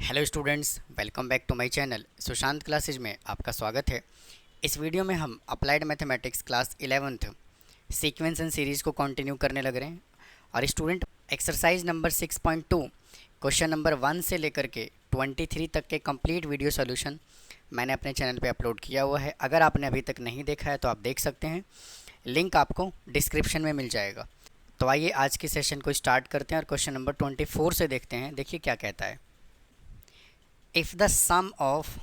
Hello students, welcome back to my channel Sushant classes में आपका स्वागत है। इस वीडियो में हम applied mathematics class 11th sequence and series को कंटिन्यू करने लग रहे हैं। और student, exercise number 6.2 question number 1 से लेकर के 23 तक के कंप्लीट वीडियो सोल्यूशन मैंने अपने चैनल पे अपलोड किया हुआ है। अगर आपने अभी तक नहीं देखा है तो आप देख सकते हैं, लिंक आपको डिस्क्रिप्शन में मिल जाएगा। तो आइए आज के सेशन को स्टार्ट करते हैं और क्वेश्चन नंबर 24 से देखते हैं। देखिए क्या कहता है। If the sum of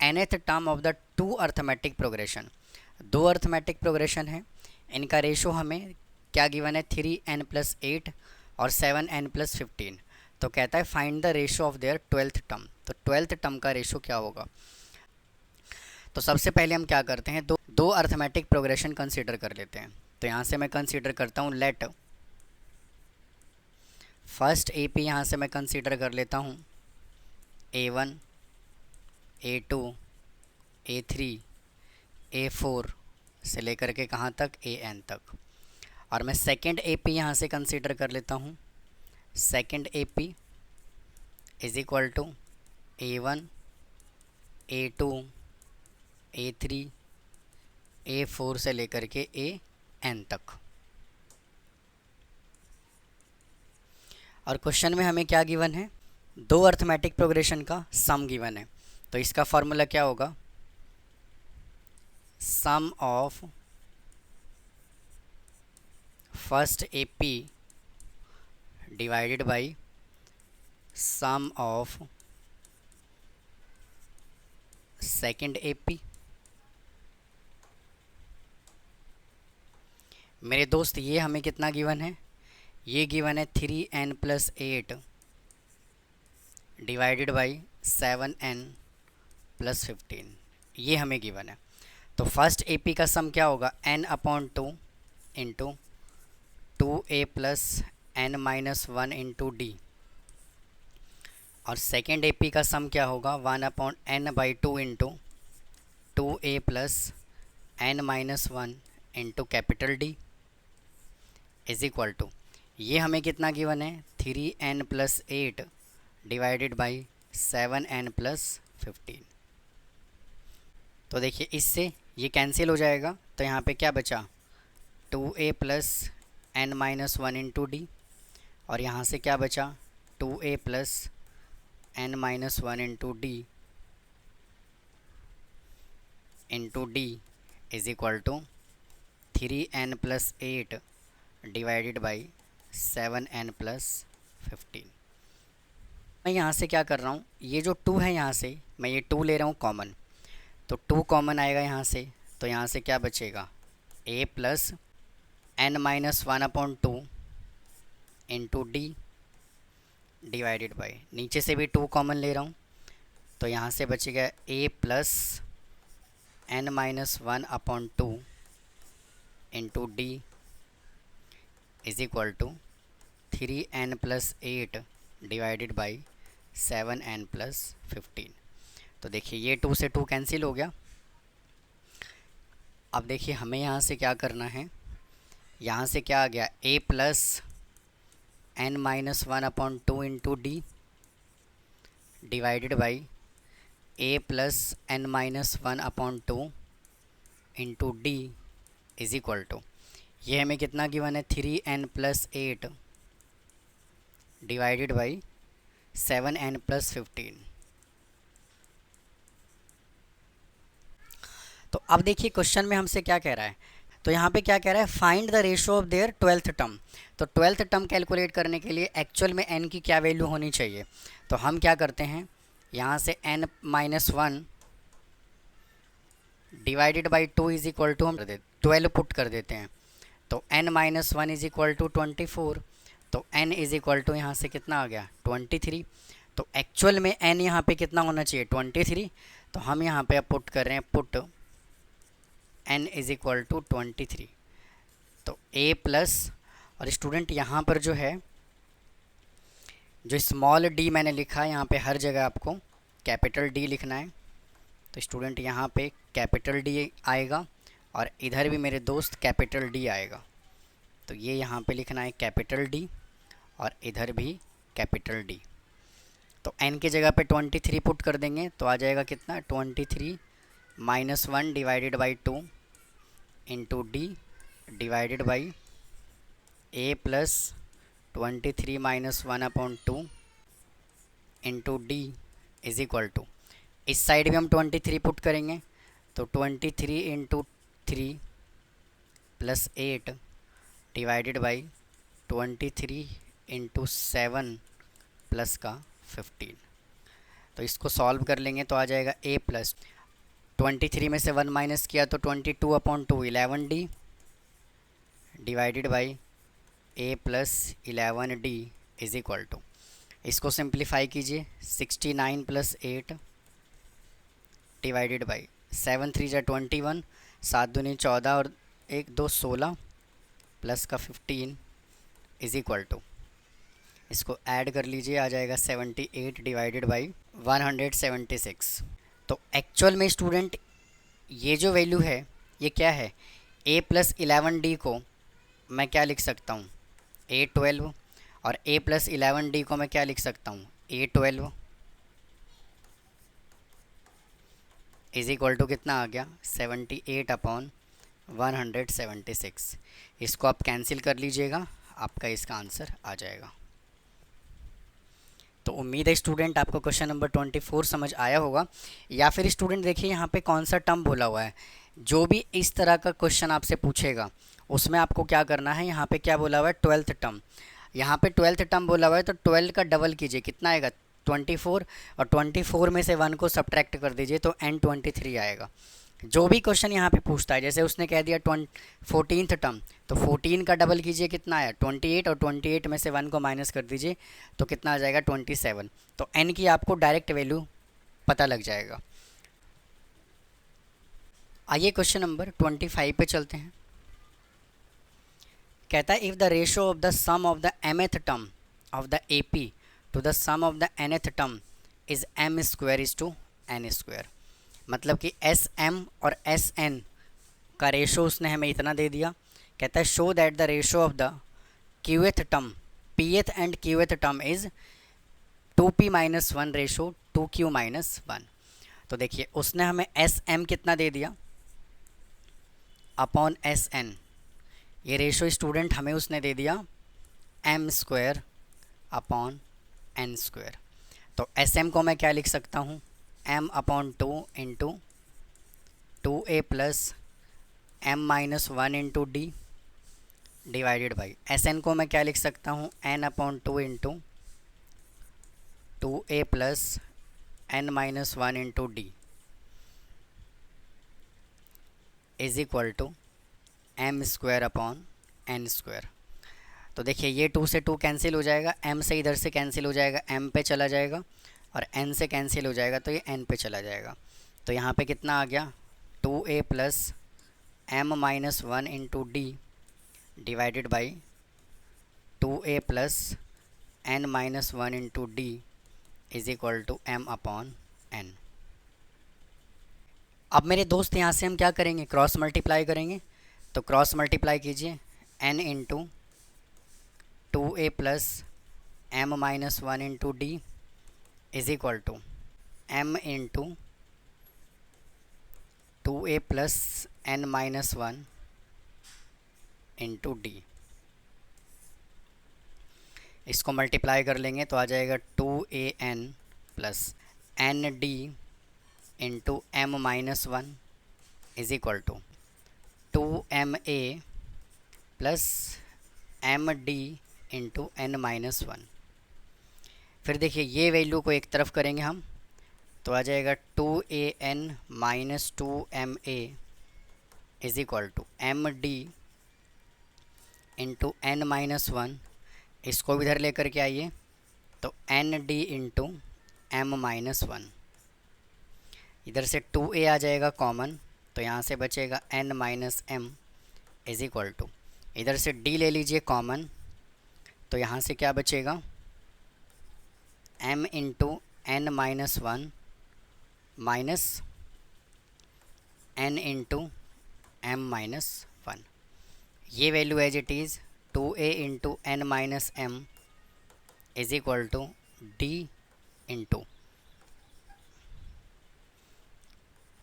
nth term of the two arithmetic progression, दो अर्थमेटिक प्रोग्रेशन है, इनका रेशो हमें क्या गिवन है, 3n+8 और 7n+15। तो कहता है find the ratio of their 12th term. तो 12th टर्म का रेशो क्या होगा। तो सबसे पहले हम क्या करते हैं, दो अर्थमेटिक प्रोग्रेशन कंसीडर कर लेते हैं। तो यहाँ से मैं कंसीडर करता हूँ, लेट फर्स्ट AP यहाँ से मैं कंसीडर कर लेता हूँ A1, A2, A3, A4 से लेकर के कहाँ तक, AN तक। और मैं सेकेंड AP यहाँ से कंसीडर कर लेता हूँ। Second AP is equal to A1, A2, A3, A4 से लेकर के AN तक। और क्वेश्चन में हमें क्या गिवन है, दो अर्थमेटिक प्रोग्रेशन का सम गिवन है। तो इसका फॉर्मूला क्या होगा, sum of first AP divided by sum of second AP। मेरे दोस्त, ये हमें कितना गिवन है, ये गिवन है 3n+8 डिवाइडेड बाई 7n+15, ये हमें गिवन है। तो फर्स्ट AP का सम क्या होगा, n/2 into 2a + n-1 into d। और सेकेंड AP का सम क्या होगा, 1/n/2 इंटू 2a + n-1 इंटू capital D is equal to, ये हमें कितना गिवन है, 3n+8 डिवाइडेड बाई 7n+15। तो देखिए इससे ये कैंसिल हो जाएगा। तो यहाँ पे क्या बचा, 2a + n-1 इंटू डी। और यहाँ से क्या बचा, 2a + n-1 into D is equal to 3n+8 divided by 7n+15। मैं यहाँ से क्या कर रहा हूँ, ये जो 2 है यहाँ से मैं ये 2 ले रहा हूँ कॉमन। तो 2 कॉमन आएगा यहाँ से। तो यहाँ से क्या बचेगा, a + n-1/2 into D divided by, नीचे से भी 2 कॉमन ले रहा हूँ। तो यहाँ से बचेगा a + n-1/2 into D is equal to 3n+8 divided by 7n+15। तो देखिए ये 2 से 2 कैंसिल हो गया। अब देखिए हमें यहाँ से क्या करना है, यहाँ से क्या आ गया, a + n-1/2 into D divided by a + n-1/2 into D is equal to, ये हमें कितना गिवन है, 3n+8 डिवाइडेड बाई 7n+15। तो अब देखिए क्वेश्चन में हमसे क्या कह रहा है। तो यहाँ पे क्या कह रहा है, find the ratio of their 12th term. तो 12th टर्म कैलकुलेट करने के लिए एक्चुअल में n की क्या वैल्यू होनी चाहिए। तो हम क्या करते हैं, यहाँ से n-1 divided by 2 is equal to हम 12 पुट कर देते हैं। तो n-1 इज इक्वल टू 24। तो n इज इक्वल टू यहाँ से कितना आ गया, 23। तो एक्चुअल में n यहाँ पे कितना होना चाहिए, 23। तो हम यहाँ पे अब पुट कर रहे हैं, put n is equal to 23। तो a प्लस, और स्टूडेंट यहाँ पर जो है, जो स्मॉल d मैंने लिखा है, यहाँ पे हर जगह आपको कैपिटल D लिखना है। तो स्टूडेंट यहाँ पे कैपिटल D आएगा और इधर भी मेरे दोस्त कैपिटल D आएगा। तो ये यहाँ पे लिखना है कैपिटल D और इधर भी कैपिटल D। तो n की जगह पे 23 पुट कर देंगे तो आ जाएगा कितना, 23 minus 1 divided by 2 into D divided by a plus 23 minus 1/2 into D is equal to, इस साइड भी हम 23 पुट करेंगे तो 23 into 3 plus 8 divided by 23 into 7 plus का 15। तो इसको सॉल्व कर लेंगे तो आ जाएगा a प्लस 23 में से 1 माइनस किया तो 22/2 11d divided by a plus 11d is equal to, इसको सिंप्लीफाई कीजिए 69 प्लस 8 डिवाइडेड बाई 7 3 जा 21, 7 दूनी 14 और 1 2 16 प्लस का 15 इज इक्वल टू, इसको ऐड कर लीजिए आ जाएगा 78 डिवाइडेड बाई 176। तो एक्चुअल में स्टूडेंट ये जो वैल्यू है ये क्या है, a प्लस 11d को मैं क्या लिख सकता हूँ, a12, और a प्लस 11d को मैं क्या लिख सकता हूँ, a12 इज इक्वल टू कितना आ गया 78/176। इसको आप कैंसिल कर लीजिएगा, आपका इसका आंसर आ जाएगा। तो उम्मीद है स्टूडेंट आपको क्वेश्चन नंबर 24 समझ आया होगा। या फिर स्टूडेंट देखिए यहाँ पे कौन सा टर्म बोला हुआ है, जो भी इस तरह का क्वेश्चन आपसे पूछेगा उसमें आपको क्या करना है, यहाँ पे क्या बोला हुआ है 12th टर्म, यहाँ पे 12th टर्म बोला हुआ है तो 12 का डबल कीजिए कितना आएगा 24, और 24 में से 1 को सब्ट्रैक्ट कर दीजिए तो n23 आएगा। जो भी क्वेश्चन यहाँ पे पूछता है, जैसे उसने कह दिया 14th टर्म तो 14 का डबल कीजिए कितना आया 28, और 28 में से 1 को माइनस कर दीजिए तो कितना आ जाएगा 27। तो n की आपको डायरेक्ट वैल्यू पता लग जाएगा। आइए क्वेश्चन नंबर 25 पे चलते हैं। कहता है if the ratio of the sum of the mth term of the AP to the sum of the nth term is m square is to n square, मतलब कि SM और SN का ratio उसने हमें इतना दे दिया। कहता है show that the ratio of the qth term pth and qth term is 2p minus 1 ratio 2q minus 1। तो देखिए उसने हमें SM कितना दे दिया अपॉन SN, ये रेशो स्टूडेंट हमें उसने दे दिया m square upon n square. तो SM को मैं क्या लिख सकता हूँ m/2 into 2a plus m minus 1 into D divided by SN को मैं क्या लिख सकता हूँ n/2 into 2a plus n minus 1 into D is equal to m square upon n square. तो देखिए ये 2 से 2 कैंसिल हो जाएगा, m से इधर से कैंसिल हो जाएगा, m पे चला जाएगा, और n से कैंसिल हो जाएगा तो ये n पे चला जाएगा। तो यहाँ पे कितना आ गया 2a plus m minus 1 into D divided by 2a plus n minus 1 into D is equal to m upon n। अब मेरे दोस्त यहाँ से हम क्या करेंगे, क्रॉस मल्टीप्लाई करेंगे। तो क्रॉस मल्टीप्लाई कीजिए n into 2a plus m minus 1 into D is equal to m into 2a plus n minus 1 into D. इसको मल्टीप्लाई कर लेंगे तो आ जाएगा 2an plus N D into m minus 1 is equal to 2ma plus M D into n minus 1। फिर देखिए ये value को एक तरफ करेंगे हम तो आ जाएगा 2an minus 2ma is equal to M D into n minus 1। इसको भी इधर लेकर के आइए तो N D into M minus 1। इधर से 2a आ जाएगा कॉमन तो यहाँ से बचेगा n minus M is equal to, इधर से d ले लीजिए कॉमन तो यहाँ से क्या बचेगा m into n minus 1 minus n into m minus 1। ये value as it is 2a into n minus M is equal to d into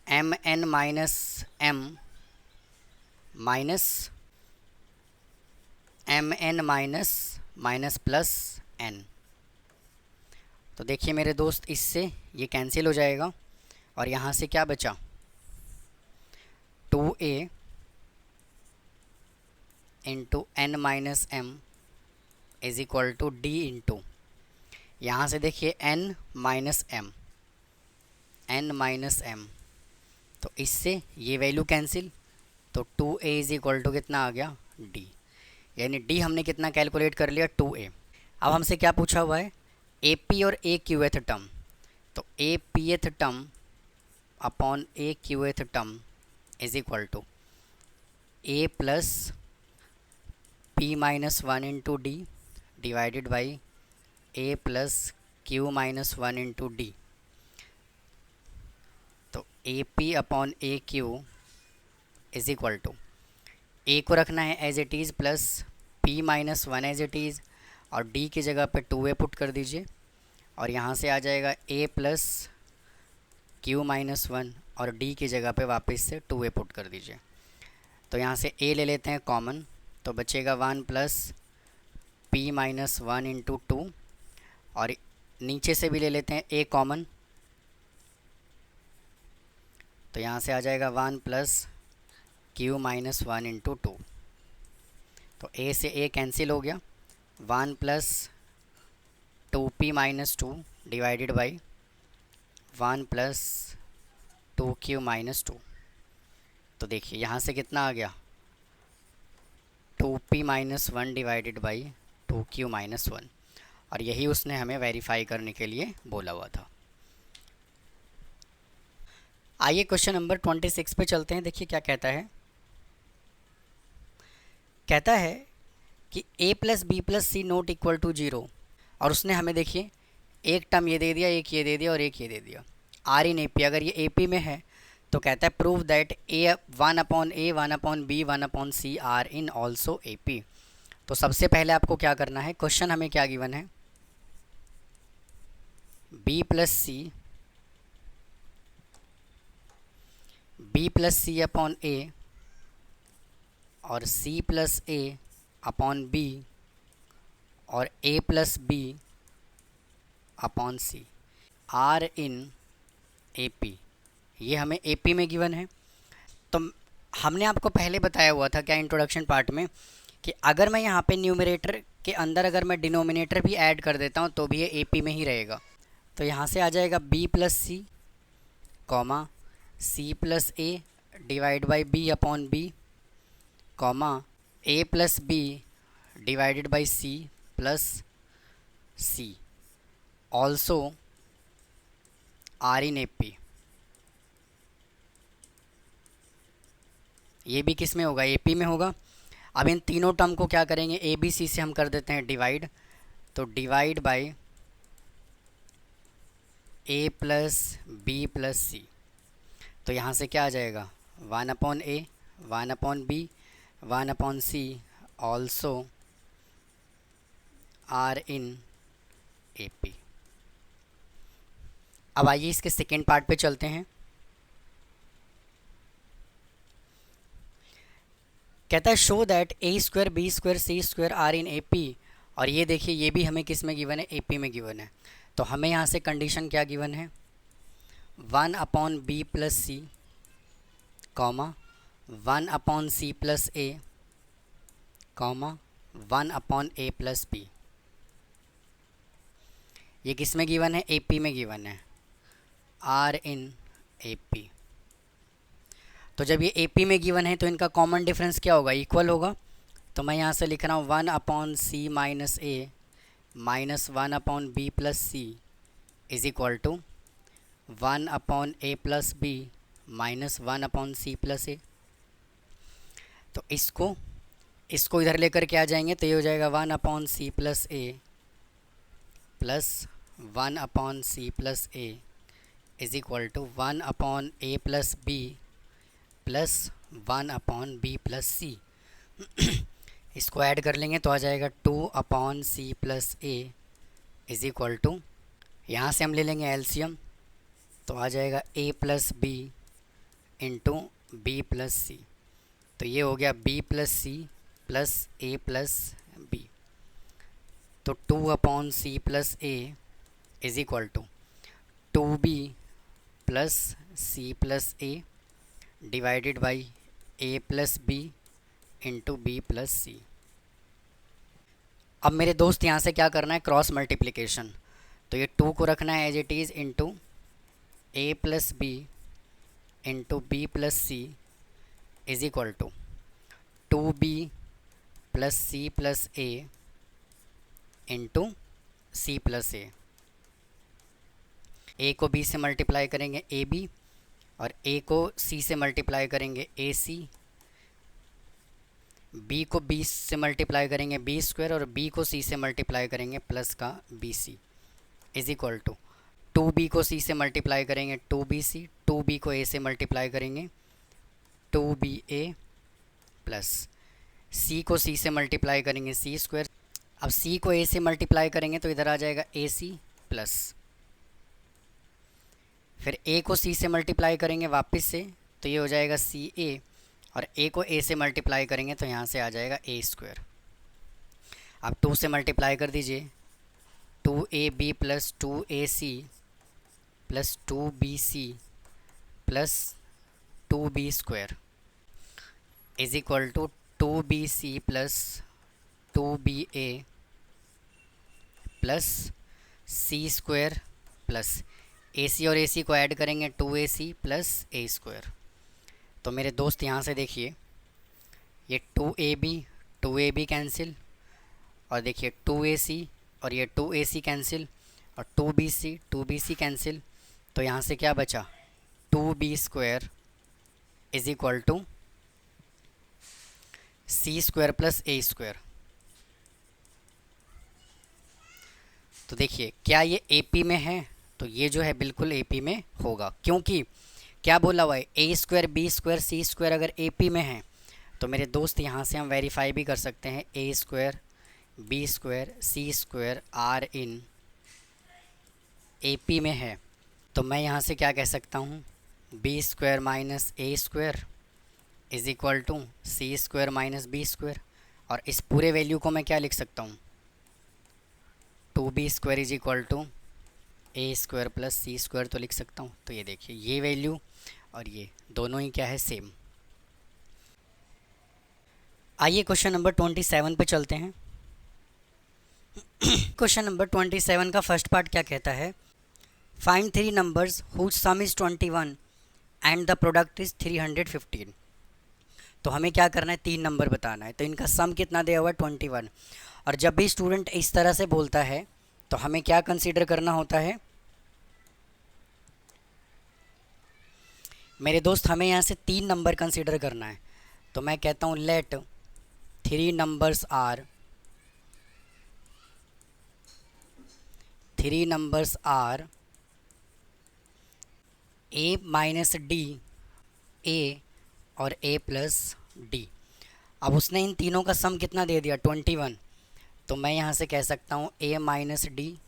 M N minus M minus M N minus minus plus N. तो देखिए मेरे दोस्त, इससे ये cancel हो जाएगा और यहाँ से क्या बचा, 2a into N minus M is equal to D into, यहाँ से देखिए n माइनस एम, तो इससे ये वैल्यू कैंसिल, तो 2a इज इक्वल टू कितना आ गया, d, यानी d हमने कितना कैलकुलेट कर लिया, 2a। अब हमसे क्या पूछा हुआ है, ए पी और ए क्यूएथ टर्म, तो a pth term upon a qth term is equal to a plus p minus one into D divided by a plus q minus one into d. तो a p upon a q is equal to, a को रखना है as it is plus p minus one as it is, और d की जगह पे 2a put कर दीजिए, और यहाँ से आ जाएगा a plus q minus one, और d की जगह पे वापस से 2a पुट कर दीजिए। तो यहाँ से a ले लेते हैं कॉमन, तो बचेगा 1 plus p minus one into 2, और नीचे से भी ले लेते हैं a कॉमन, तो यहाँ से आ जाएगा 1 plus q minus one into 2। तो a से a कैंसिल हो गया, 1 plus 2p minus 2 divided by 1 plus 2q minus 2। तो देखिए यहाँ से कितना आ गया, 2p minus one divided by 2q minus one, और यही उसने हमें वेरीफाई करने के लिए बोला हुआ था। आइए क्वेश्चन नंबर 26 पे चलते हैं। देखिए क्या कहता है, कहता है कि a plus B plus C not equal to 0, और उसने हमें देखिए एक टर्म ये दे दिया, एक ये दे दिया और एक ये दे दिया, आर इन ए पी। अगर ये ए पी में है तो कहता है prove that A 1 upon A 1 upon B 1 upon C are in also A P. तो सबसे पहले आपको क्या करना है, क्वेश्चन हमें क्या गिवन है, b plus c upon a और c plus a upon b और a plus b upon C are in A P, ये हमें ए पी में गिवन है। तो हमने आपको पहले बताया हुआ था क्या, इंट्रोडक्शन पार्ट में, कि अगर मैं यहाँ पे न्यूमरेटर के अंदर अगर मैं डिनोमिनेटर भी ऐड कर देता हूँ तो भी ये ए पी में ही रहेगा। तो यहाँ से आ जाएगा B plus C comma C plus A divide by B upon B comma A plus B divided by C plus C also are in A P. ये भी किस में होगा, ए पी में होगा। अब इन तीनों टर्म को क्या करेंगे, ए बी सी से हम कर देते हैं डिवाइड, तो divide by a plus B plus c. तो यहाँ से क्या आ जाएगा, 1 upon A 1 upon B 1 upon c also are in A p. अब आइए इसके सेकेंड पार्ट पे चलते हैं। कहता है show that A square B square C square are in A P, और ये देखिए ये भी हमें किस में गिवन है, ए पी में गिवन है। तो हमें यहाँ से कंडीशन क्या गिवन है, 1 upon b plus C comma 1 upon c plus A comma 1 upon a plus B. ये किस में गिवन है, ए पी में गिवन है, आर इन ए पी। तो जब ये ए पी में गिवन है तो इनका कॉमन डिफरेंस क्या होगा, इक्वल होगा। तो मैं यहाँ से लिख रहा हूँ 1 upon c minus a minus 1 upon b plus C is equal to 1 upon a plus b minus 1 upon c plus a. तो इसको इधर लेकर के आ जाएंगे तो ये हो जाएगा 1 upon c plus A plus 1 upon c plus a is equal to 1 upon a plus B plus 1 upon b plus c. इसको ऐड कर लेंगे तो आ जाएगा 2 upon c plus a is equal to यहाँ से हम ले लेंगे एलसीएम, तो आ जाएगा a plus B into B plus c. तो ये हो गया b plus C plus a plus b. तो 2/c plus a is equal to 2b plus C plus a divided by a plus B into B plus c. अब मेरे दोस्त यहाँ से क्या करना है, क्रॉस मल्टीप्लिकेशन। तो ये 2 को रखना है as it is into a plus B into B plus C is equal to 2b plus C plus a into C plus a को b से मल्टीप्लाई करेंगे ab और a को c से मल्टीप्लाई करेंगे ac, b को b से multiply करेंगे b स्क्वायर और b को c से मल्टीप्लाई करेंगे प्लस का bc is equal to 2b को c से मल्टीप्लाई करेंगे 2bc, 2b को a से मल्टीप्लाई करेंगे 2ba प्लस c को c से मल्टीप्लाई करेंगे c स्क्वायर। अब c को a से मल्टीप्लाई करेंगे तो इधर आ जाएगा ac प्लस, फिर a को c से मल्टीप्लाई करेंगे वापस से तो ये हो जाएगा ca और a को a से मल्टीप्लाई करेंगे तो यहाँ से आ जाएगा a स्क्वायर। अब 2 से मल्टीप्लाई कर दीजिए, 2ab plus 2ac plus 2bc plus 2b square is equal to 2bc plus 2ba plus c square plus ac और ac को ऐड करेंगे 2ac प्लस a स्क्वायर। तो मेरे दोस्त यहाँ से देखिए ये 2ab कैंसिल और देखिए 2ac और ये 2ac कैंसिल और 2bc कैंसिल। तो यहाँ से क्या बचा, 2b square is equal to c square plus a square. तो देखिए क्या ये AP में है, तो ये जो है बिल्कुल AP में होगा, क्योंकि क्या बोला हुआ है a square b square c square अगर AP में है तो मेरे दोस्त यहाँ से हम वेरीफाई भी कर सकते हैं a square b square c square are in AP में है। तो मैं यहाँ से क्या कह सकता हूँ, b square minus a square is equal to c square minus b square, और इस पूरे वैल्यू को मैं क्या लिख सकता हूँ, 2b square is equal to a square plus c square तो लिख सकता हूँ। तो ये देखिए ये वैल्यू और ये दोनों ही क्या है, सेम। आइए क्वेश्चन नंबर 27 पे चलते हैं। क्वेश्चन नंबर 27 का फर्स्ट पार्ट क्या कहता है, find 3 numbers whose sum is 21 and the product is 315। तो हमें क्या करना है, 3 नंबर बताना है, तो इनका सम कितना दिया हुआ है 21। और जब भी स्टूडेंट इस तरह से बोलता है तो हमें क्या कंसीडर करना होता है मेरे दोस्त, हमें यहाँ से 3 नंबर कंसीडर करना है। तो मैं कहता हूँ let 3 numbers are a minus D, a और a प्लस डी। अब उसने इन तीनों का सम कितना दे दिया 21, तो मैं यहाँ से कह सकता हूँ a minus D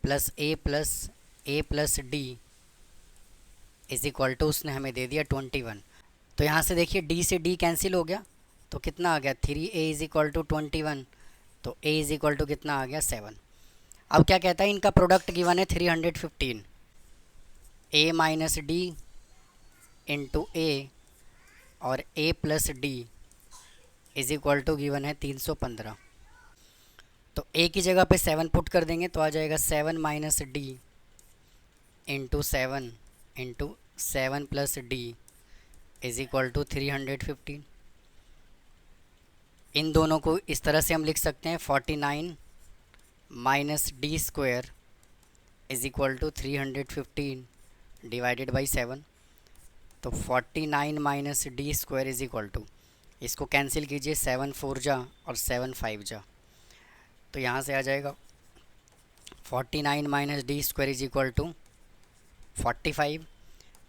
plus a plus D is equal to उसने हमें दे दिया 21। तो यहाँ से देखिए d से d कैंसिल हो गया तो कितना आ गया 3a इज इक्वल टू 21, तो a इज इक्वल टू कितना आ गया 7। अब क्या कहता है, इनका प्रोडक्ट गिवन है 315, a minus D into a और a plus D is equal to given है 315। तो a की जगह पे 7 पुट कर देंगे तो आ जाएगा 7 minus D into 7 plus D is equal to 315। इन दोनों को इस तरह से हम लिख सकते हैं 49 minus D square is equal to 315 divided by 7। तो 49 minus D square is equal to, इसको कैंसिल कीजिए, 7 4 जा और 7 5 जा, तो यहाँ से आ जाएगा 49 minus D square is equal to 45।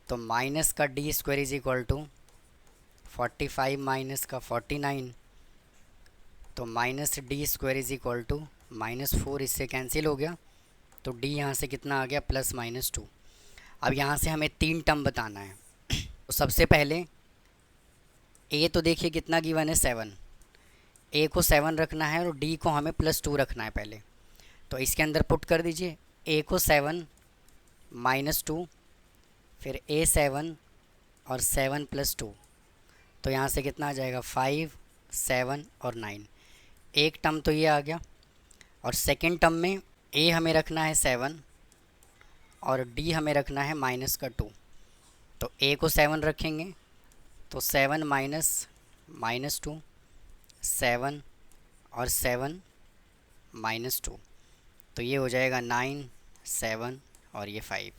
तो माइनस का D square is equal to 45 minus का 49, तो minus D square is equal to -4, इससे कैंसिल हो गया तो डी यहाँ से कितना आ गया +-2। अब यहाँ से हमें 3 टर्म बताना है। तो सबसे पहले ए तो देखिए कितना गिवन है 7, ए को 7 रखना है और डी को हमें +2 रखना है पहले। तो इसके अंदर पुट कर दीजिए, ए को 7 -2, फिर ए 7 और 7 + 2, तो यहाँ से कितना आ जाएगा 5, 7 और 9। एक टर्म तो ये आ गया। और सेकंड टर्म में ए हमें रखना है 7 और डी हमें रखना है -2। तो ए को 7 रखेंगे तो 7 -2, 7 और 7 -2, तो ये हो जाएगा 9, 7 और ये 5।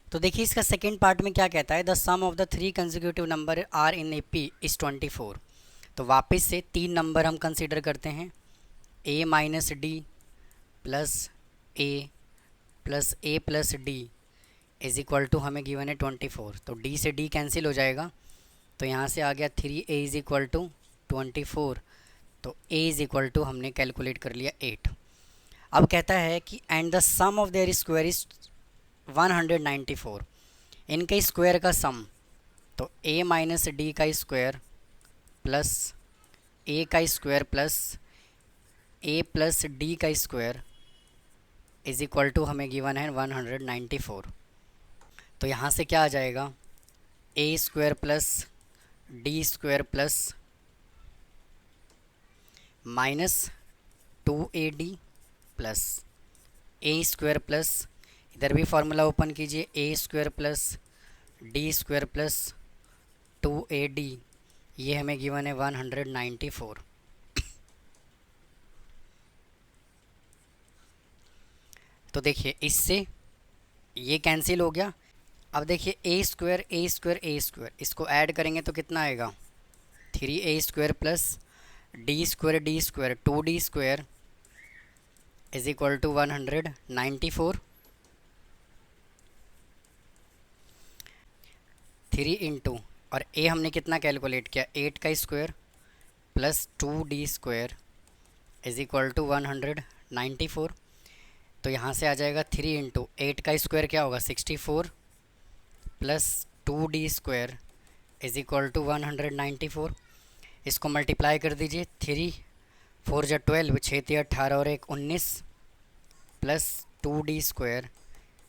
तो देखिए इसका सेकेंड पार्ट में क्या कहता है, the sum of the 3 consecutive number are in A P is 24। तो वापस से 3 नंबर हम कंसीडर करते हैं, a minus D plus A plus A plus D is equal to हमें गिवन है 24। तो d से d कैंसिल हो जाएगा, तो यहाँ से आ गया 3a इज़ इक्वल टू 24। तो a इज़ इक्वल टू हमने कैलकुलेट कर लिया 8। अब कहता है कि and the sum of their square is 194। इनके स्क्वायर का सम, तो a माइनस डी का स्क्वायर प्लस a का square plus a plus D का स्क्वायर इज़ इक्वल टू हमें गिवन है 194। तो यहाँ से क्या आ जाएगा, a square plus D square plus -2ad plus a square plus, इधर भी फार्मूला ओपन कीजिए, a square plus D square plus 2ad, ये हमें गिवन है 194। तो देखिए इससे ये कैंसिल हो गया। अब देखिए a square a square a square, इसको ऐड करेंगे तो कितना आएगा 3a square plus D square 2d square is equal to 194। 3 into, और a हमने कितना कैलकुलेट किया 8 का square plus 2d square is equal to 194। तो यहाँ से आ जाएगा 3 इंटू 8 का स्क्वायर क्या होगा 64 plus 2d square is equal to 194। इसको मल्टीप्लाई कर दीजिए, 3 4 जा 12, 6 3 18 और 1 19 plus 2d square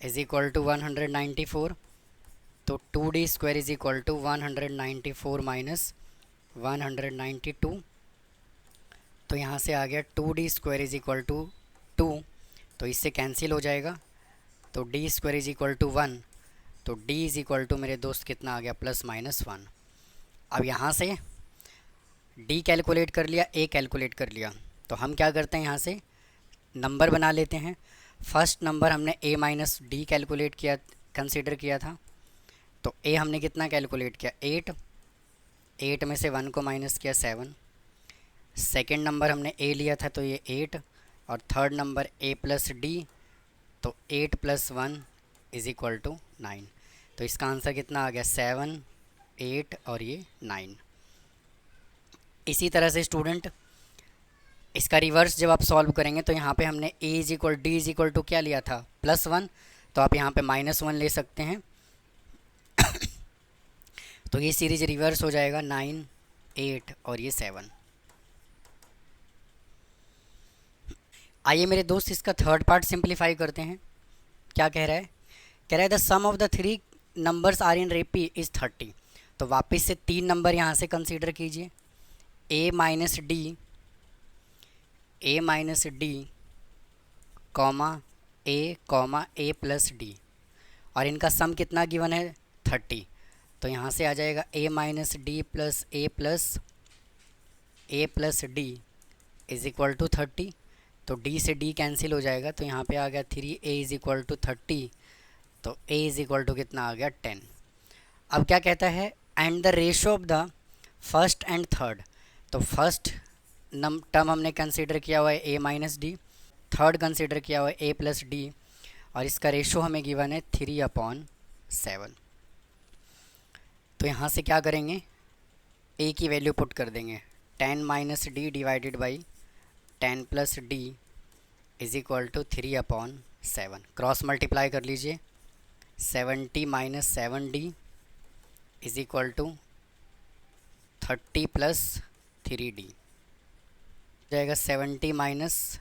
is equal to 194। तो 2d square is equal to 194 minus 192। तो यहाँ से आ गया 2d square is equal to 2, तो इससे कैंसिल हो जाएगा। तो d square is equal to 1, तो d इज़ इक्वल टू मेरे दोस्त कितना आ गया +-1। अब यहाँ से d कैलकुलेट कर लिया, a कैलकुलेट कर लिया, तो हम क्या करते हैं यहाँ से नंबर बना लेते हैं। फर्स्ट नंबर हमने a माइनस डी कैलकुलेट किया, कंसीडर किया था, तो a हमने कितना कैलकुलेट किया 8 में से 1 को माइनस किया 7। सेकेंड नंबर हमने a लिया था तो ये 8, और third number a plus D, तो 8 + 1 इज़ इक्वल टू 9। तो इसका आंसर कितना आ गया 7, 8 और ये 9। इसी तरह से स्टूडेंट इसका रिवर्स जब आप सॉल्व करेंगे तो यहाँ पे हमने a is equal D is equal to क्या लिया था +1, तो आप यहाँ पे -1 ले सकते हैं। तो ये सीरीज रिवर्स हो जाएगा 9, 8 और ये 7। आइए मेरे दोस्त इसका थर्ड पार्ट सिंप्लीफाई करते हैं। क्या कह रहा है, कह रहा है the sum of the 3 numbers are in AP is 30। तो वापस से 3 नंबर यहाँ से कंसीडर कीजिए, a minus D comma a plus D, और इनका सम कितना गिवन है 30। तो यहाँ से आ जाएगा a minus D plus a plus D is equal to 30। तो d से d कैंसिल हो जाएगा, तो यहाँ पे आ गया 3a इज़ इक्वल टू 30। तो a इज़ इक्वल टू कितना आ गया 10। अब क्या कहता है, and the ratio of the first and third. तो फर्स्ट टर्म हमने कंसीडर किया हुआ है a minus D, third consider किया हुआ है a प्लस डी, और इसका रेशो हमें गिवन है 3/7। तो यहाँ से क्या करेंगे, a की वैल्यू पुट कर देंगे, 10 - d divided by 10 plus D is equal to 3/7। Cross multiply कर लीजिए, 70 minus 7D is equal to 30 plus 3D जाएगा। 70 माइनस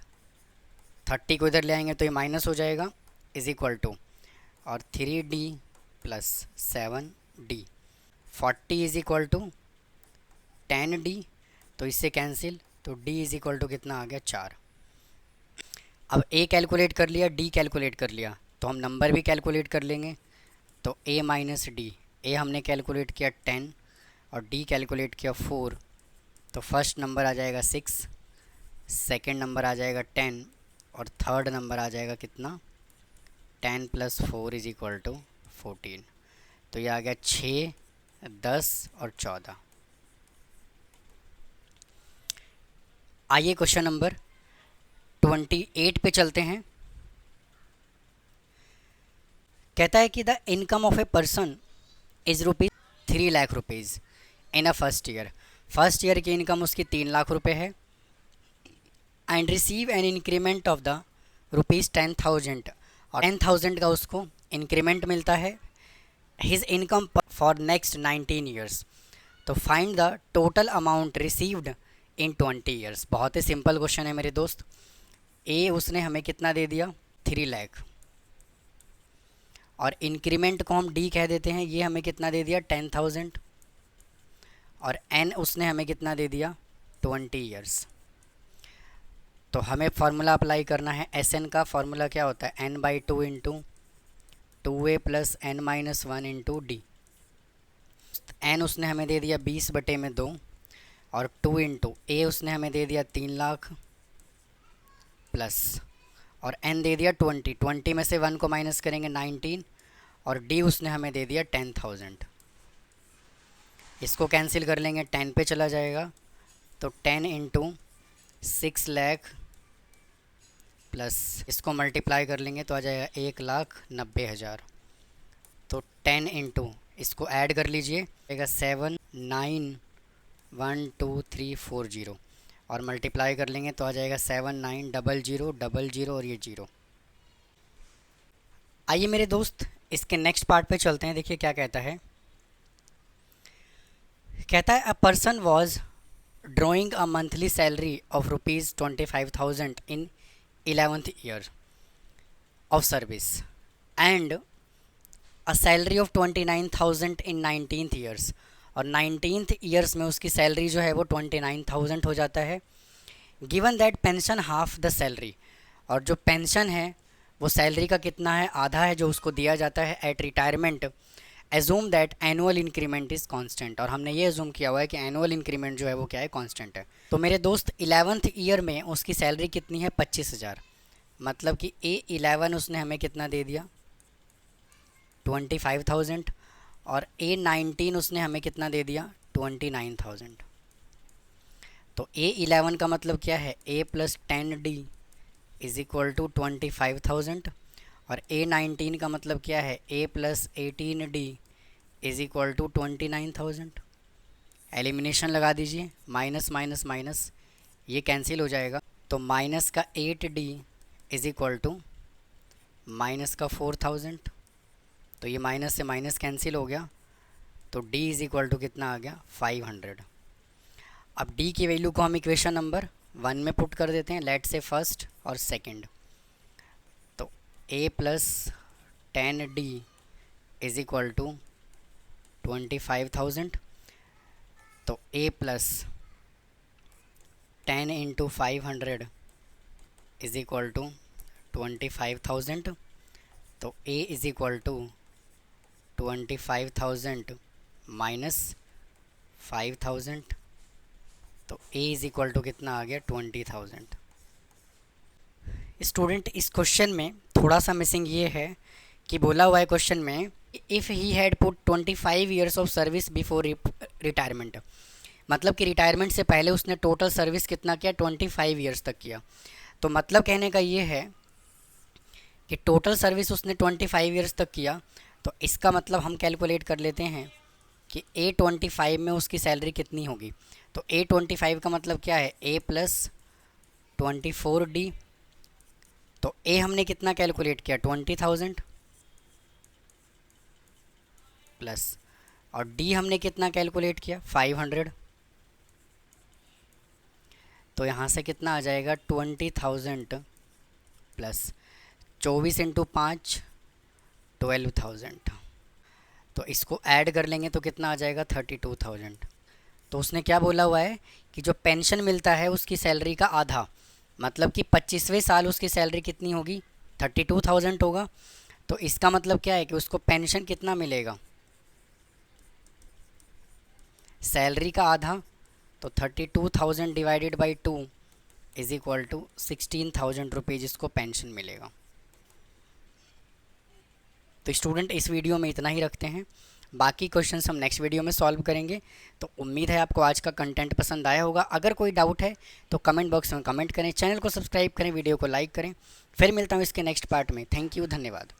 30 को इधर ले आएंगे तो ये माइनस हो जाएगा, इज इक्वल टू और 3D plus 7D। 40 is equal to 10D, तो इससे कैंसिल, तो D इज इक्वल टू कितना आ गया 4। अब A कैलकुलेट कर लिया, D कैलकुलेट कर लिया, तो हम नंबर भी कैलकुलेट कर लेंगे। तो A माइनस डी, A हमने कैलकुलेट किया 10 और D कैलकुलेट किया 4, तो फर्स्ट नंबर आ जाएगा 6, सेकेंड नंबर आ जाएगा 10 और थर्ड नंबर आ जाएगा कितना 10 प्लस 4 इज इक्वल टू 14। तो ये आ गया 6, 10 और 14। आइए क्वेश्चन नंबर 28 पे चलते हैं। कहता है कि the income of a person is rupees 3 lakh rupees in a first year. First year की इनकम उसकी 3 लाख रुपए है and receive an increment of the rupees 10,000 और 10,000 का उसको इंक्रीमेंट मिलता है his income for next 19 years. तो find the total amount received in 20 years. बहुत ही सिंपल क्वेश्चन है मेरे दोस्त। ए उसने हमें कितना दे दिया 3 लाख और इंक्रीमेंट को हम डी कह देते हैं, ये हमें कितना दे दिया 10,000 और एन उसने हमें कितना दे दिया 20 ईयर्स। तो हमें फार्मूला अप्लाई करना है। एस एन का फार्मूला क्या होता है n/2 into 2a plus n minus 1 into D. N उसने हमें दे दिया 20/2 और 2 इंटू ए उसने हमें दे दिया 3 लाख प्लस और n दे दिया 20 में से 1 को माइनस करेंगे 19 और d उसने हमें दे दिया 10,000। इसको कैंसिल कर लेंगे, 10 पे चला जाएगा, तो 10 इंटू 6 लाख प्लस इसको मल्टीप्लाई कर लेंगे तो आ जाएगा 1,90,000। तो 10 इंटू इसको ऐड कर लीजिए, आएगा 791240 और मल्टीप्लाई कर लेंगे तो आ जाएगा 790000 और ये 0। आइए मेरे दोस्त इसके नेक्स्ट पार्ट पे चलते हैं। देखिए क्या कहता है। कहता है a person was drawing a monthly salary of rupees 25,000 in 11th year of service and a salary of 29,000 in 19th years. और 19th ईयर्स में उसकी सैलरी जो है वो 29,000 हो जाता है। Given that pension half the salary, और जो पेंशन है वो सैलरी का कितना है, आधा है जो उसको दिया जाता है at retirement. Assume that annual increment is constant, और हमने ये एजूम किया हुआ है कि एनुअल इंक्रीमेंट जो है वो क्या है, कांस्टेंट है। तो मेरे दोस्त 11th ईयर में उसकी सैलरी कितनी है 25,000, मतलब कि A11 उसने हमें कितना दे दिया 25,000 और A19 उसने हमें कितना दे दिया 29,000। तो A11 का मतलब क्या है A plus 10D is equal to 25,000 और A19 का मतलब क्या है A plus 18D is equal to 29,000। Elimination लगा दीजिए, माइनस माइनस माइनस ये कैंसिल हो जाएगा, तो माइनस का 8D is equal to minus का 4,000, तो ये माइनस से माइनस कैंसिल हो गया, तो D इज इक्वल टू कितना आ गया 500। अब D की वैल्यू को हम इक्वेशन नंबर 1 में पुट कर देते हैं, लेट से फर्स्ट और सेकंड। तो A plus 10D is equal to 25,000, तो A plus 10 into 500 is equal to 25,000, तो A is equal to 25,000 minus 5,000, तो A इज इक्वल टू कितना आ गया 20,000। स्टूडेंट इस क्वेश्चन में थोड़ा सा मिसिंग ये है कि बोला हुआ है क्वेश्चन में if he had put 25 years of service before retirement, मतलब कि रिटायरमेंट से पहले उसने टोटल सर्विस कितना किया 25 ईयर्स तक किया। तो मतलब कहने का ये है कि टोटल सर्विस उसने 25 ईयर्स तक किया, तो इसका मतलब हम कैलकुलेट कर लेते हैं कि A25 में उसकी सैलरी कितनी होगी। तो A25 का मतलब क्या है A प्लस 24D। तो ए हमने कितना कैलकुलेट किया 20,000 प्लस, और डी हमने कितना कैलकुलेट किया 500। तो यहाँ से कितना आ जाएगा 20,000 प्लस 24 इंटू 5 12,000। तो इसको ऐड कर लेंगे तो कितना आ जाएगा 32,000। तो उसने क्या बोला हुआ है कि जो पेंशन मिलता है उसकी सैलरी का आधा, मतलब कि 25वें साल उसकी सैलरी कितनी होगी 32,000 होगा। तो इसका मतलब क्या है कि उसको पेंशन कितना मिलेगा, सैलरी का आधा, तो 32,000 divided by 2 is equal to 16,000 rupees इसको पेंशन मिलेगा। तो स्टूडेंट इस वीडियो में इतना ही रखते हैं, बाकी क्वेश्चंस हम नेक्स्ट वीडियो में सॉल्व करेंगे। तो उम्मीद है आपको आज का कंटेंट पसंद आया होगा। अगर कोई डाउट है तो कमेंट बॉक्स में कमेंट करें, चैनल को सब्सक्राइब करें, वीडियो को लाइक करें। फिर मिलता हूँ इसके नेक्स्ट पार्ट में। थैंक यू, धन्यवाद।